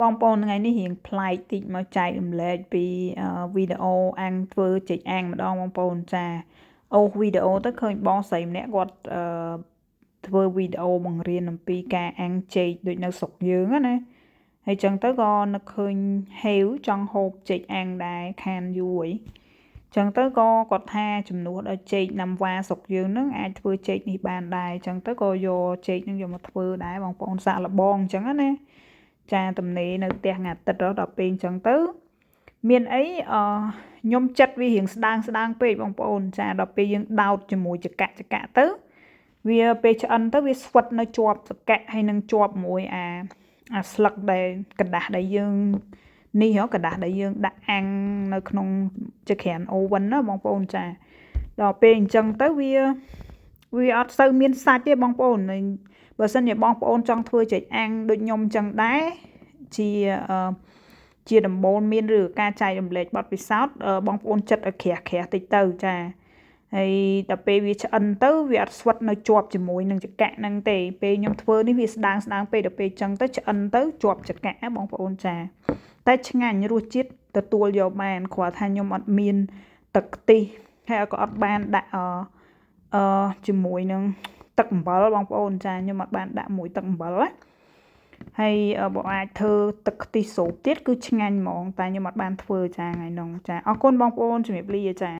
បងប្អូនថ្ងៃនេះរៀងប្លែកតិចមកចែករំលែកពីវីដេអូអាំងធ្វើចេកអាំងម្ដងបងប្អូនចាអូវីដេអូទៅឃើញបងស្រីម្នាក់គាត់ធ្វើវីដេអូបង្រៀនអំពីការអាំងចេកដូចនៅស្រុកយើងណាហើយចឹងទៅក៏នឹកឃើញហេវចង់ហូបចេកអាំងដែរខានយូរចឹងទៅក៏គាត់ថាជំនួសដល់ចេកណាំវ៉ាស្រុកយើងនឹងអាចធ្វើចេកនេះបានដែរចឹងទៅក៏យកចេកនឹងយកមកធ្វើដែរបងប្អូនសាកល្បងចឹងណាចាតំណេនៅផ្ទះថ្ងៃអាទិត្យដល់ពេលអញ្ចឹងទៅមានអីខ្ញុំចិត្តវារៀងស្ដាងពេកបងប្អូនចាដល់ពេលយើងដោតជាមួយចកទៅវាពេលឆ្អិនទៅវាស្វិតនៅជាប់ចកហើយនឹងជាប់មួយអាស្លឹកដែលกระดาษដែលយើងនេះកระดาษដែលយើងដាក់អាំងនៅក្នុងចក្រានអូវិនណាបងប្អូនចាដល់ពេលអញ្ចឹងទៅវាអត់សូវមានសាច់ទេបងប្អូនបើសិនជាបងប្អូនចង់ធ្វើចេកអាំងដូចខ្ញុំអញ្ចឹងដែរជាដំបូន្មានឬការចែករំលែកបទពិសោធន៍បងប្អូនចិត្តឲ្យក្រាស់តិចទៅចាហើយដល់ពេលវាឆ្អិនទៅវាអត់ស្វិតនៅជាប់ជាមួយនឹងចកហ្នឹងទេពេលខ្ញុំធ្វើនេះវាស្ដាងពេកដល់ពេលអញ្ចឹងទៅឆ្អិនទៅជាប់ចកបងប្អូនចាតែឆ្ងាញ់រសជាតិទទួលយកបានគ្រាន់ថាខ្ញុំអត់មានទឹកខ្ទិះហើយក៏អត់បានដាក់ជាមួយនឹងទឹកអំបិលបងប្អូនចាខ្ញុំអត់បានដាក់មួយទឹកអំបិលណាហើយបងអាចធ្វើទឹកខ្ទិះស្រូបទៀតគឺឆ្ងាញ់ហ្មងតែខ្ញុំអត់បានធ្វើចាថ្ងៃនោះចាអរគុណបងប្អូនជំរាបលាចា